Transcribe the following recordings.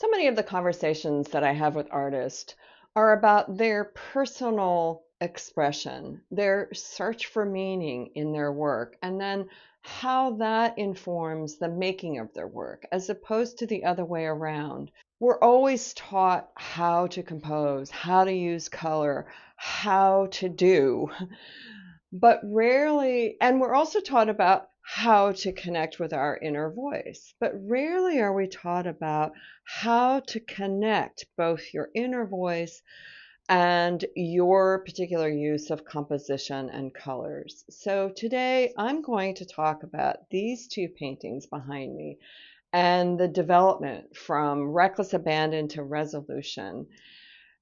So many of the conversations that I have with artists are about their personal expression, their search for meaning in their work, and then how that informs the making of their work, as opposed to the other way around. We're always taught how to compose, how to use color, how to do, but rarely, and we're also taught about how to connect with our inner voice, but rarely are we taught about how to connect both your inner voice and your particular use of composition and colors. So today I'm going to talk about these two paintings behind me and the development from reckless abandon to resolution.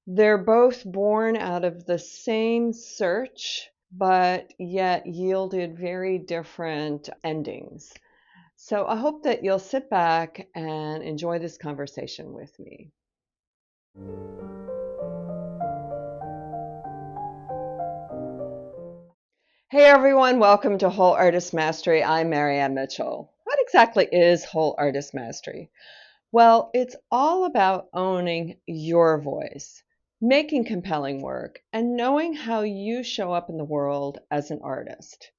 They're both born out of the same search, but yet yielded very different endings. So I hope that you'll sit back and enjoy this conversation with me. Hey everyone, welcome to Whole Artist Mastery. I'm Marianne Mitchell. What exactly is Whole Artist Mastery? Well, it's all about owning your voice, making compelling work, and knowing how you show up in the world as an artist.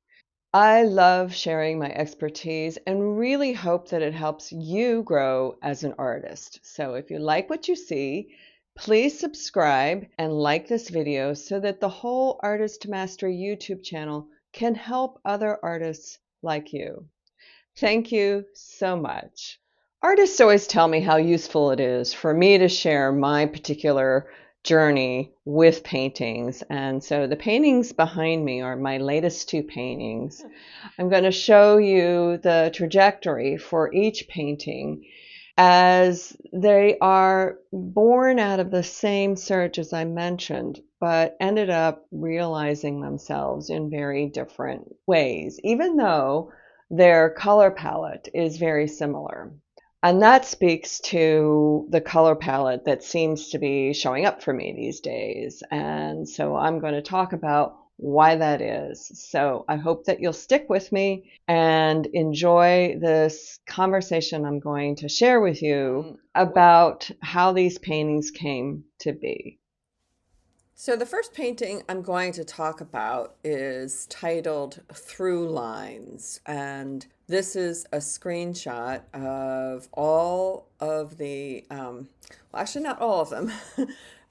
I love sharing my expertise and really hope that it helps you grow as an artist. So if you like what you see, please subscribe and like this video so that the Whole Artist Mastery YouTube channel can help other artists like you. Thank you so much. Artists always tell me how useful it is for me to share my particular journey with paintings. And so the paintings behind me are my latest two paintings. I'm going to show you the trajectory for each painting as they are born out of the same search as I mentioned, but ended up realizing themselves in very different ways, even though their color palette is very similar. And that speaks to the color palette that seems to be showing up for me these days. And so I'm going to talk about why that is. So I hope that you'll stick with me and enjoy this conversation I'm going to share with you about how these paintings came to be. So the first painting I'm going to talk about is titled Through Lines, and this is a screenshot of all of the, well, actually not all of them,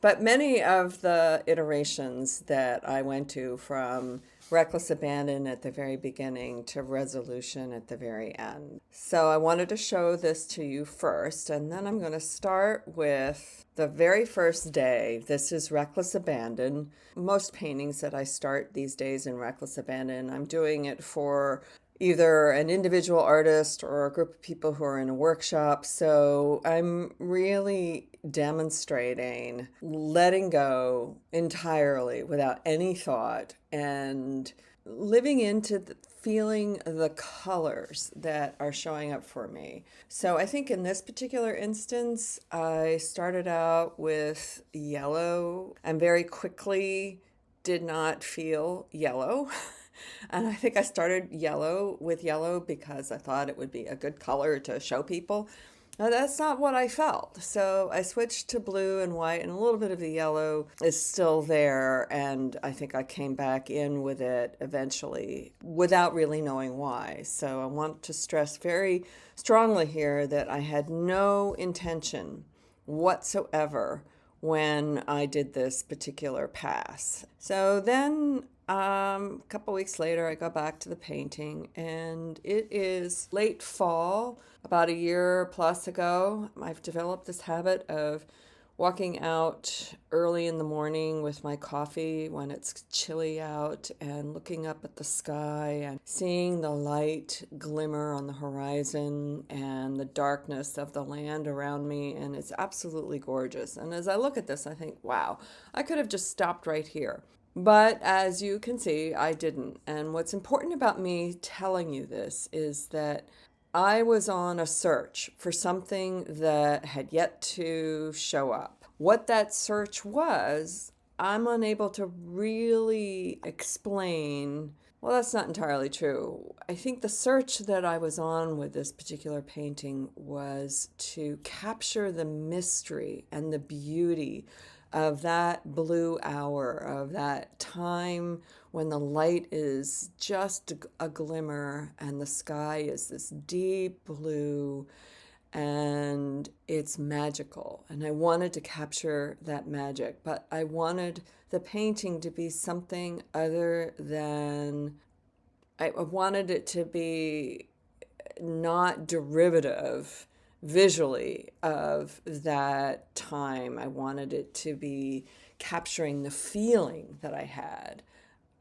but many of the iterations that I went to from reckless abandon at the very beginning to resolution at the very end. So I wanted to show this to you first, and then I'm going to start with the very first day. This is reckless abandon. Most paintings that I start these days in reckless abandon, I'm doing it for either an individual artist or a group of people who are in a workshop. So I'm really demonstrating letting go entirely without any thought and living into feeling the colors that are showing up for me. So I think in this particular instance, I started out with yellow and very quickly did not feel yellow. And I think I started with yellow because I thought it would be a good color to show people. Now, that's not what I felt. So I switched to blue and white, and a little bit of the yellow is still there. And I think I came back in with it eventually without really knowing why. So I want to stress very strongly here that I had no intention whatsoever when I did this particular pass. So then a couple weeks later, I go back to the painting, and it is late fall, about a year plus ago. I've developed this habit of walking out early in the morning with my coffee when it's chilly out and looking up at the sky and seeing the light glimmer on the horizon and the darkness of the land around me. And it's absolutely gorgeous. And as I look at this, I think, wow, I could have just stopped right here. But as you can see, I didn't. And what's important about me telling you this is that I was on a search for something that had yet to show up. What that search was, I'm unable to really explain Well, that's not entirely true. I think the search that I was on with this particular painting was to capture the mystery and the beauty of that blue hour, of that time when the light is just a glimmer and the sky is this deep blue and it's magical. And I wanted to capture that magic, but I wanted the painting to be something other than, I wanted it to be not derivative visually of that time. I wanted it to be capturing the feeling that I had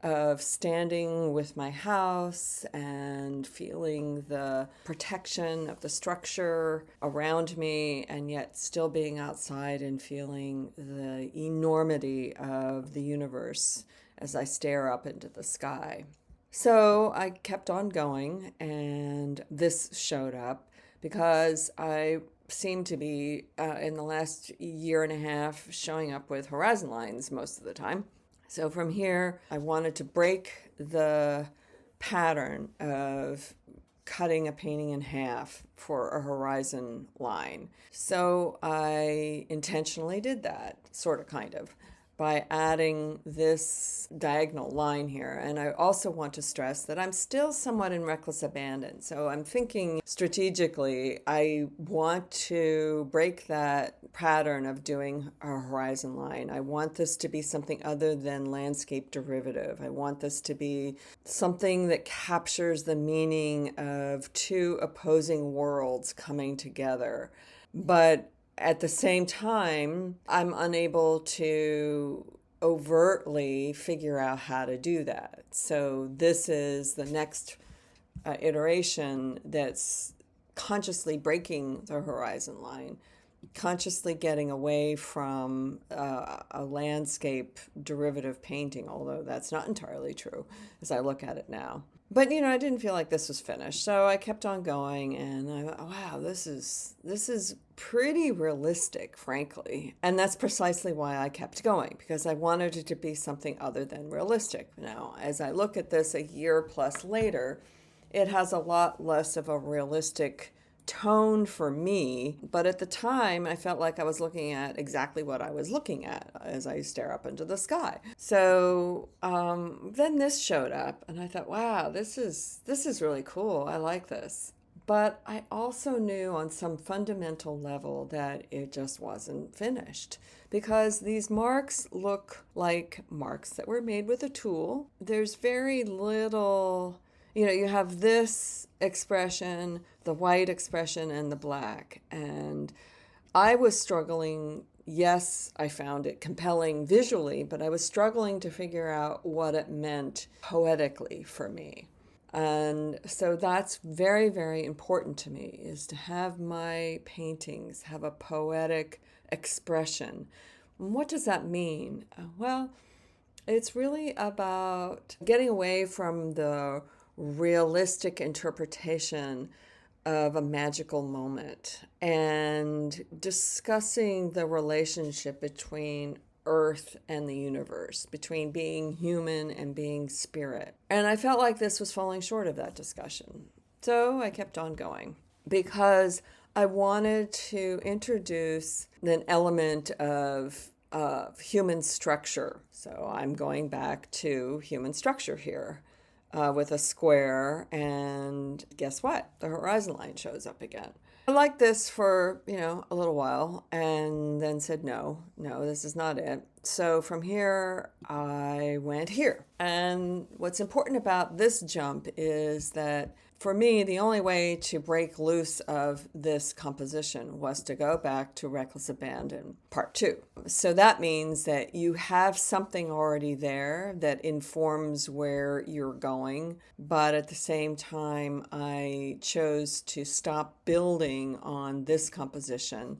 of standing with my house and feeling the protection of the structure around me, and yet still being outside and feeling the enormity of the universe as I stare up into the sky. So I kept on going, and this showed up because I seem to be, in the last year and a half, showing up with horizon lines most of the time. So from here, I wanted to break the pattern of cutting a painting in half for a horizon line. So I intentionally did that, sort of, kind of, by adding this diagonal line here. And I also want to stress that I'm still somewhat in reckless abandon. So I'm thinking strategically, I want to break that pattern of doing a horizon line. I want this to be something other than landscape derivative. I want this to be something that captures the meaning of two opposing worlds coming together. But at the same time, I'm unable to overtly figure out how to do that. So this is the next iteration that's consciously breaking the horizon line, consciously getting away from a landscape derivative painting, although that's not entirely true as I look at it now. But I didn't feel like this was finished, so I kept on going, and I thought, wow, this is pretty realistic, frankly. And that's precisely why I kept going, because I wanted it to be something other than realistic. Now, as I look at this a year plus later, it has a lot less of a realistic tone for me, but at the time I felt like I was looking at exactly what I was looking at as I stare up into the sky. So then this showed up, and I thought, wow, this is really cool. I like this. But I also knew on some fundamental level that it just wasn't finished, because these marks look like marks that were made with a tool. There's very little, you have this expression, the white expression, and the black. And I was struggling. Yes, I found it compelling visually, but I was struggling to figure out what it meant poetically for me. And so that's very, very important to me, is to have my paintings have a poetic expression. And what does that mean? Well, it's really about getting away from the realistic interpretation of a magical moment and discussing the relationship between Earth and the universe, between being human and being spirit. And I felt like this was falling short of that discussion. So I kept on going because I wanted to introduce an element of human structure. So I'm going back to human structure here. With a square, and guess what? The horizon line shows up again. I liked this for, a little while, and then said, no, this is not it. So from here, I went here. And what's important about this jump is that for me, the only way to break loose of this composition was to go back to Reckless Abandon Part 2. So that means that you have something already there that informs where you're going, but at the same time, I chose to stop building on this composition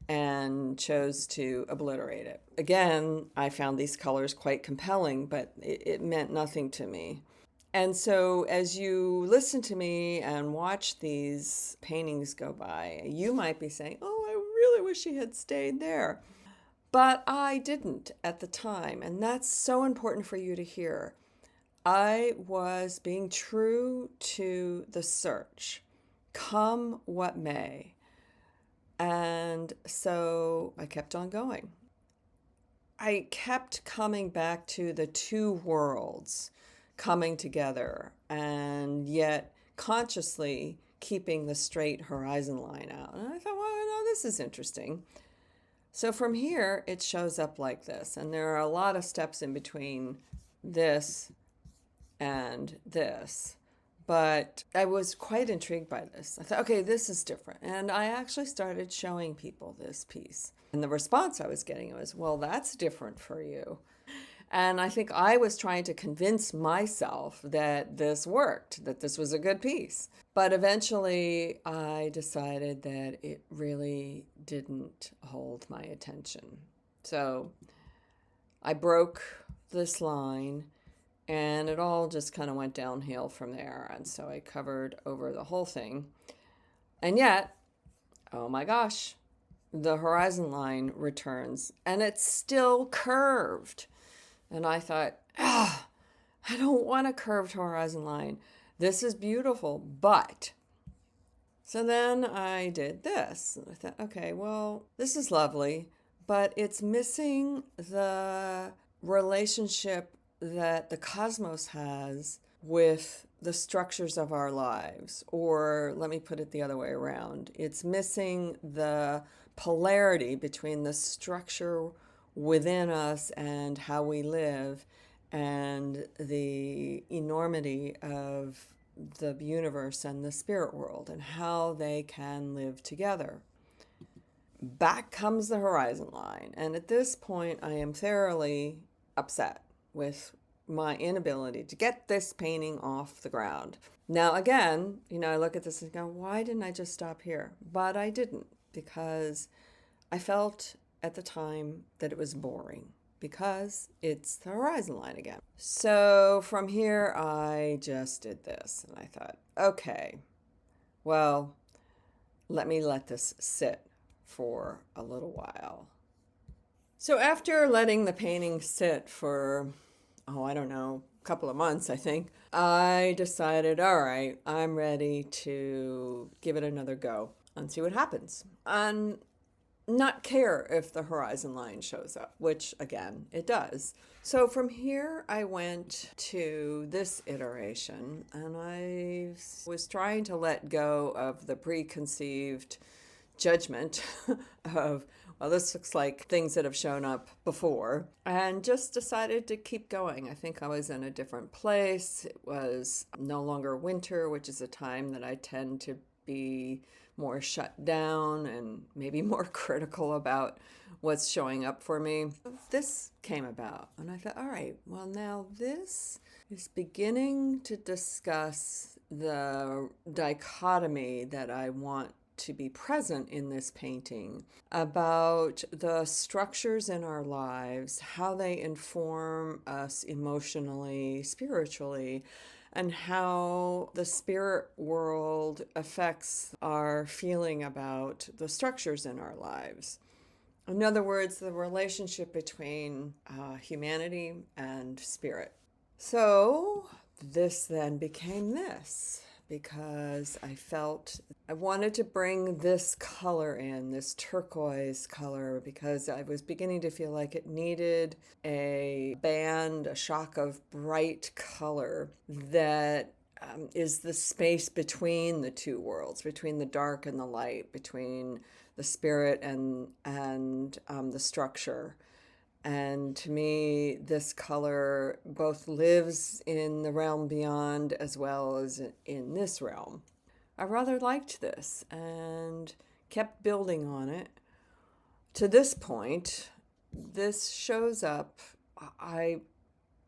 and chose to obliterate it. Again, I found these colors quite compelling, but it meant nothing to me. And so as you listen to me and watch these paintings go by, you might be saying, oh, I really wish she had stayed there. But I didn't at the time. And that's so important for you to hear. I was being true to the search, come what may. And so I kept on going. I kept coming back to the two worlds coming together and yet consciously keeping the straight horizon line out. And I thought, well, no, this is interesting. So from here, it shows up like this. And there are a lot of steps in between this and this. But I was quite intrigued by this. I thought, okay, this is different. And I actually started showing people this piece. And the response I was getting was, well, that's different for you. And I think I was trying to convince myself that this worked, that this was a good piece. But eventually I decided that it really didn't hold my attention. So I broke this line and it all just kind of went downhill from there. And so I covered over the whole thing. And yet, oh my gosh, the horizon line returns and it's still curved. And I thought, I don't want a curved horizon line. This is beautiful, but. So then I did this. And I thought, okay, well, this is lovely, but it's missing the relationship that the cosmos has with the structures of our lives. Or let me put it the other way around. It's missing the polarity between the structure within us and how we live and the enormity of the universe and the spirit world and how they can live together. Back comes the horizon line. And at this point, I am thoroughly upset with my inability to get this painting off the ground. Now, again, I look at this and go, why didn't I just stop here? But I didn't, because I felt at the time that it was boring because it's the horizon line again. So from here, I just did this and I thought, okay, well, let me let this sit for a little while. So after letting the painting sit for, I don't know, a couple of months, I think, I decided, all right, I'm ready to give it another go and see what happens. And not care if the horizon line shows up, which again, it does. So from here, I went to this iteration and I was trying to let go of the preconceived judgment of, well, this looks like things that have shown up before, and just decided to keep going. I think I was in a different place. It was no longer winter, which is a time that I tend to be more shut down and maybe more critical about what's showing up for me. This came about and I thought, all right, well, now this is beginning to discuss the dichotomy that I want to be present in this painting about the structures in our lives, how they inform us emotionally, spiritually, and how the spirit world affects our feeling about the structures in our lives. In other words, the relationship between humanity and spirit. So this then became this, because I felt I wanted to bring this color in, this turquoise color, because I was beginning to feel like it needed a band, a shock of bright color that is the space between the two worlds, between the dark and the light, between the spirit and the structure. And to me, this color both lives in the realm beyond as well as in this realm. I rather liked this and kept building on it. To this point, this shows up. I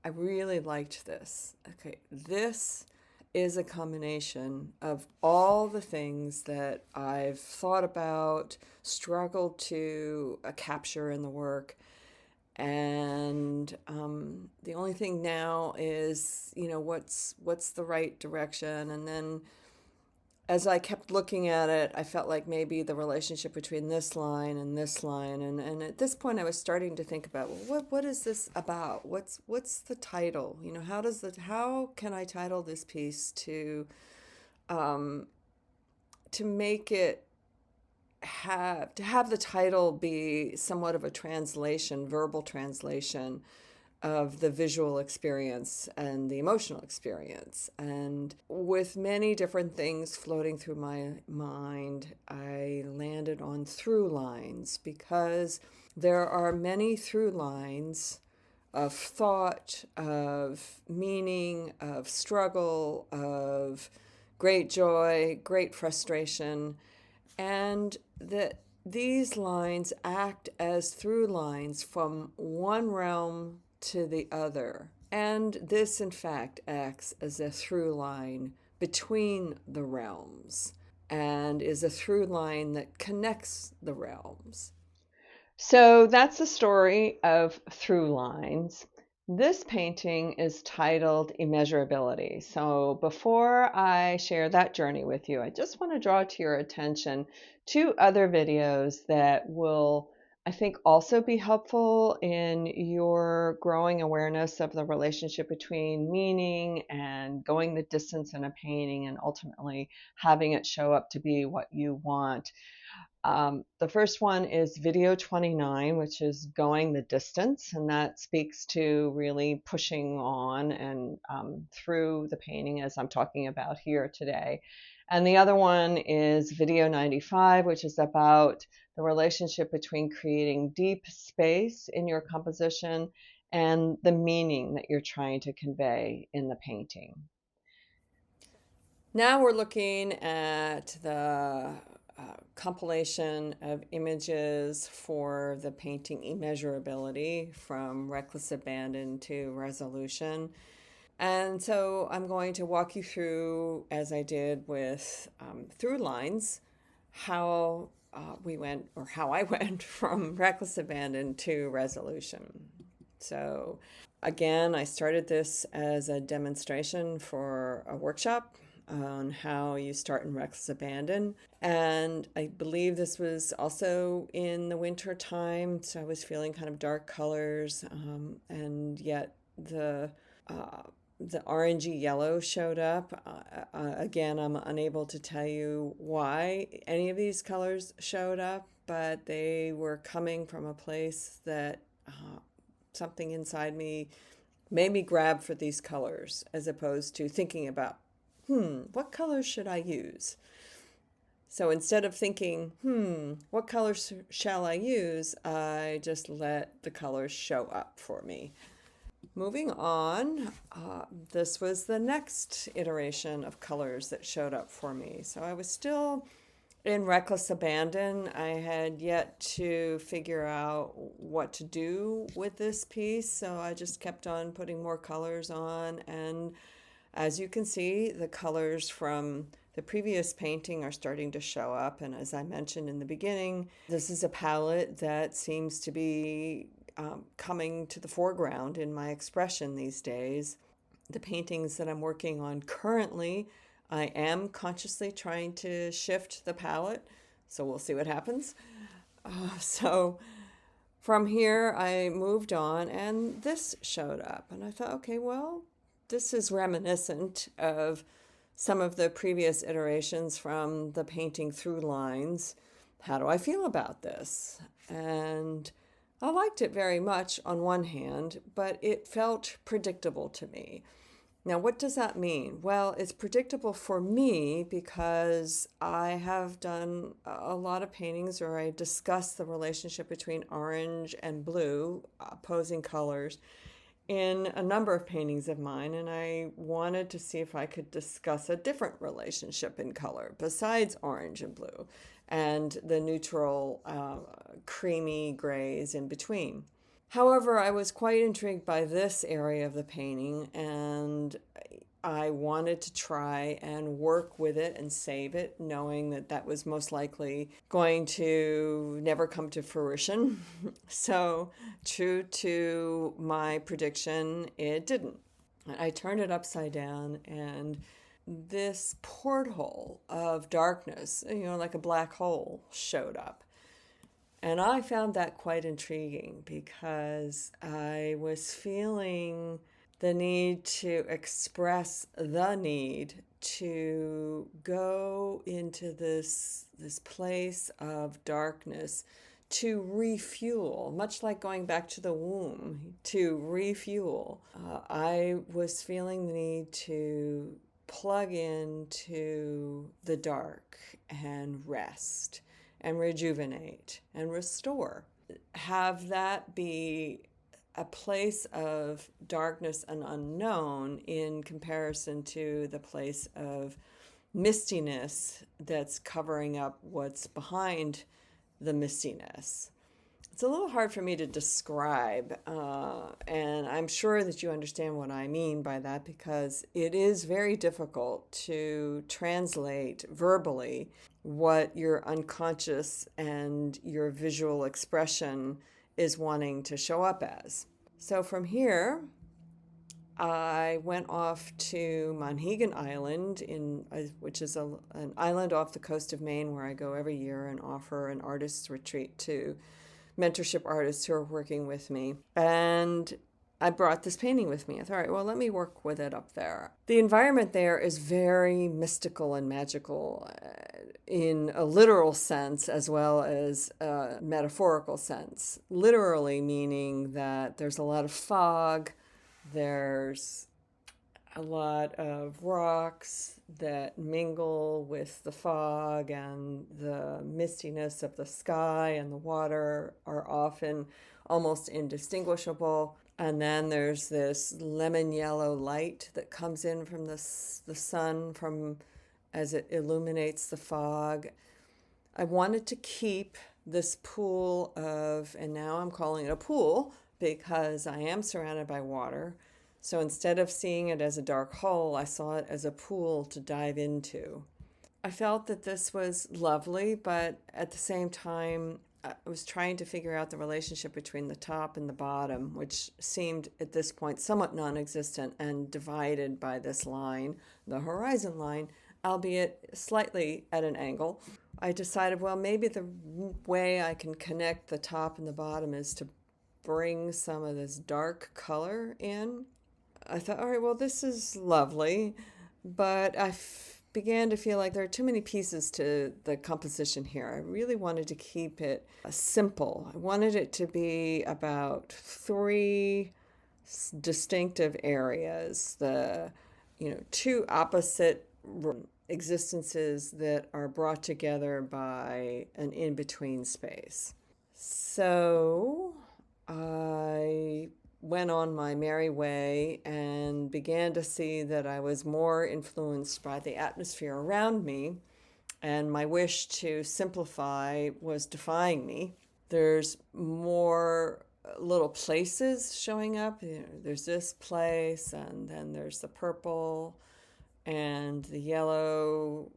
really liked this. Okay, this is a combination of all the things that I've thought about, struggled to capture in the work. And the only thing now is, what's the right direction? And then as I kept looking at it, I felt like maybe the relationship between this line and this line, and at this point, I was starting to think about, well, what is this about? What's the title? You know, how can I title this piece um, to make it have the title be somewhat of a translation, verbal translation of the visual experience and the emotional experience. And with many different things floating through my mind, I landed on through lines because there are many through lines of thought, of meaning, of struggle, of great joy, great frustration, and that these lines act as through lines from one realm to the other. And this, in fact, acts as a through line between the realms and is a through line that connects the realms. So that's the story of through lines. This painting is titled Immeasurability. So before I share that journey with you, I just want to draw to your attention two other videos that will, I think, also be helpful in your growing awareness of the relationship between meaning and going the distance in a painting and ultimately having it show up to be what you want. The first one is video 29, which is going the distance, and that speaks to really pushing on and through the painting as I'm talking about here today. And the other one is video 95, which is about the relationship between creating deep space in your composition and the meaning that you're trying to convey in the painting. Now we're looking at the compilation of images for the painting Immeasurability from Reckless Abandon to Resolution. And so I'm going to walk you through, as I did with through lines, how we went, or how I went from Reckless Abandon to Resolution. So again, I started this as a demonstration for a workshop on how you start in reckless abandon. And I believe this was also in the winter time, so I was feeling kind of dark colors, and yet the orangey yellow showed up. Again, I'm unable to tell you why any of these colors showed up, but they were coming from a place that something inside me made me grab for these colors as opposed to thinking about, what colors should I use? So instead of thinking, what colors shall I use? I just let the colors show up for me. Moving on, this was the next iteration of colors that showed up for me. So I was still in reckless abandon. I had yet to figure out what to do with this piece, so I just kept on putting more colors on. And as you can see, the colors from the previous painting are starting to show up. And as I mentioned in the beginning, this is a palette that seems to be coming to the foreground in my expression these days. The paintings that I'm working on currently, I am consciously trying to shift the palette, so we'll see what happens. So from here, I moved on, and this showed up, and I thought, okay, well, this is reminiscent of some of the previous iterations from the painting through lines. How do I feel about this? And I liked it very much on one hand, but it felt predictable to me. Now, what does that mean? Well, it's predictable for me because I have done a lot of paintings where I discuss the relationship between orange and blue, opposing colors, in a number of paintings of mine, and I wanted to see if I could discuss a different relationship in color besides orange and blue and the neutral creamy grays in between. However, I was quite intrigued by this area of the painting, and I wanted to try and work with it and save it, knowing that that was most likely going to never come to fruition. So, true to my prediction, it didn't. I turned it upside down, and this porthole of darkness, like a black hole, showed up. And I found that quite intriguing because I was feeling the need to express the need to go into this place of darkness to refuel, much like going back to the womb to refuel. I was feeling the need to plug into the dark and rest and rejuvenate and restore. Have that be a place of darkness and unknown in comparison to the place of mistiness that's covering up what's behind the mistiness. It's a little hard for me to describe, and I'm sure that you understand what I mean by that because it is very difficult to translate verbally what your unconscious and your visual expression is wanting to show up as. So from here, I went off to Monhegan Island, which is an island off the coast of Maine where I go every year and offer an artist's retreat to mentorship artists who are working with me. And I brought this painting with me. I thought, all right, well, let me work with it up there. The environment there is very mystical and magical in a literal sense as well as a metaphorical sense. Literally meaning that there's a lot of fog, there's a lot of rocks that mingle with the fog, and the mistiness of the sky and the water are often almost indistinguishable. And then there's this lemon yellow light that comes in from the sun as it illuminates the fog. I wanted to keep this pool and now I'm calling it a pool because I am surrounded by water. So instead of seeing it as a dark hole, I saw it as a pool to dive into. I felt that this was lovely, but at the same time, I was trying to figure out the relationship between the top and the bottom, which seemed at this point somewhat non-existent and divided by this line, the horizon line, albeit slightly at an angle. I decided, well, maybe the way I can connect the top and the bottom is to bring some of this dark color in. I thought, all right, well, this is lovely, but I began to feel like there are too many pieces to the composition here. I really wanted to keep it simple. I wanted it to be about three distinctive areas, two opposite existences that are brought together by an in-between space. So I went on my merry way and began to see that I was more influenced by the atmosphere around me, and my wish to simplify was defying me. There's more little places showing up. There's this place, and then there's the purple and the yellow,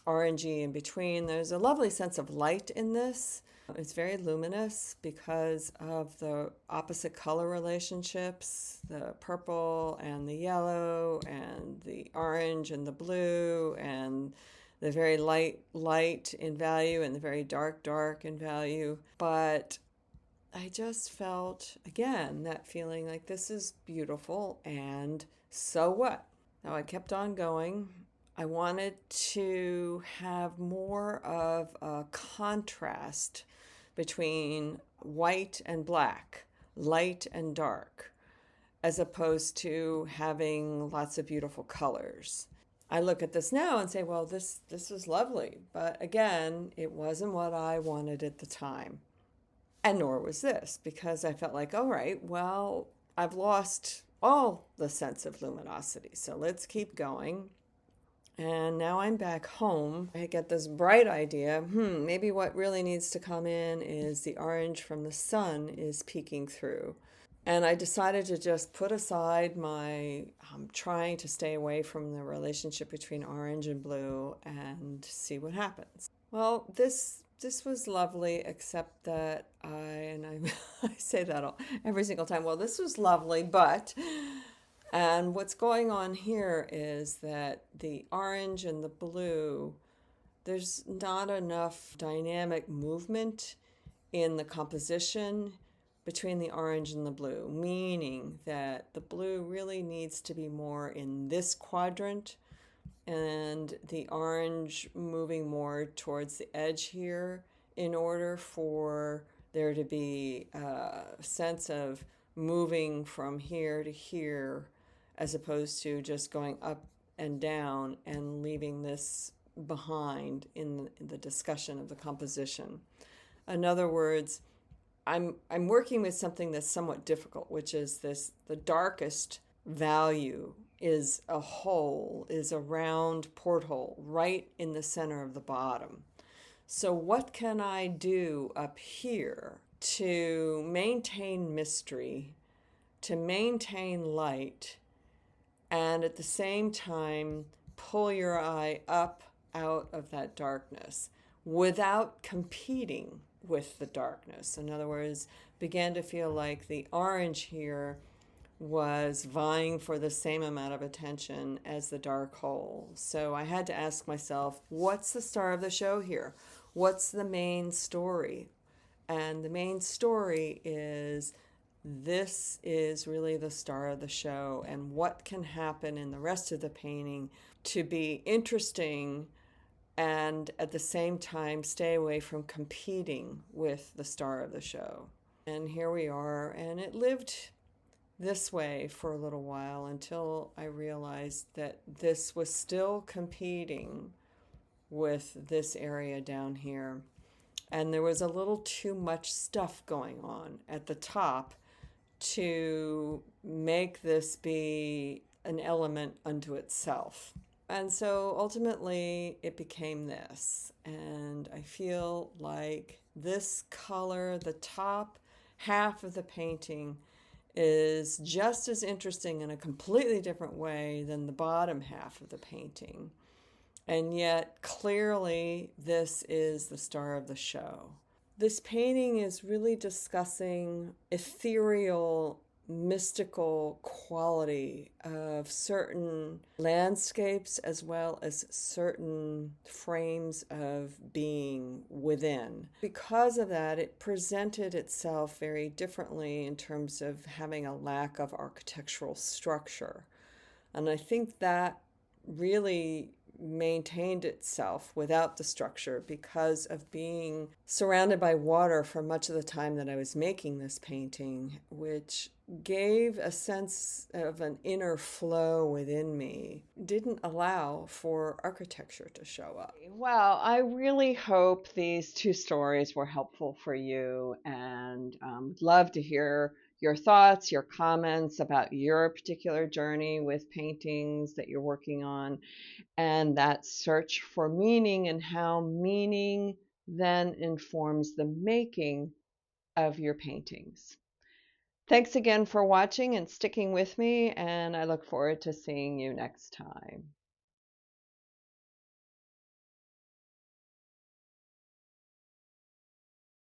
orangey in between. There's a lovely sense of light in this. It's very luminous because of the opposite color relationships, the purple and the yellow and the orange and the blue, and the very light in value and the very dark in value. But I just felt, again, that feeling like this is beautiful, and so what? Now I kept on going. I wanted to have more of a contrast between white and black, light and dark, as opposed to having lots of beautiful colors. I look at this now and say, well, this is lovely, but again, it wasn't what I wanted at the time. And nor was this, because I felt like, all right, well, I've lost all the sense of luminosity, so let's keep going. And now I'm back home. I get this bright idea, maybe what really needs to come in is the orange from the sun is peeking through. And I decided to just put aside my trying to stay away from the relationship between orange and blue and see what happens. Well, this was lovely, except that I say that every single time, well, this was lovely, but And what's going on here is that the orange and the blue, there's not enough dynamic movement in the composition between the orange and the blue, meaning that the blue really needs to be more in this quadrant and the orange moving more towards the edge here in order for there to be a sense of moving from here to here as opposed to just going up and down and leaving this behind in the discussion of the composition. In other words, I'm working with something that's somewhat difficult, which is this: the darkest value is a hole, is a round porthole right in the center of the bottom. So what can I do up here to maintain mystery, to maintain light, and at the same time pull your eye up out of that darkness without competing with the darkness? In other words, began to feel like the orange here was vying for the same amount of attention as the dark hole. So I had to ask myself, what's the star of the show here? What's the main story? And the main story is, this is really the star of the show, and what can happen in the rest of the painting to be interesting and at the same time stay away from competing with the star of the show. And here we are, and it lived this way for a little while until I realized that this was still competing with this area down here. And there was a little too much stuff going on at the top to make this be an element unto itself. And so ultimately it became this. And I feel like this color, the top half of the painting, is just as interesting in a completely different way than the bottom half of the painting. And yet clearly this is the star of the show. This painting is really discussing ethereal, mystical quality of certain landscapes as well as certain frames of being within. Because of that, it presented itself very differently in terms of having a lack of architectural structure. And I think that really maintained itself without the structure because of being surrounded by water for much of the time that I was making this painting, which gave a sense of an inner flow within me, didn't allow for architecture to show up. Well, I really hope these two stories were helpful for you, and would love to hear your thoughts, your comments about your particular journey with paintings that you're working on, and that search for meaning and how meaning then informs the making of your paintings. Thanks again for watching and sticking with me, and I look forward to seeing you next time.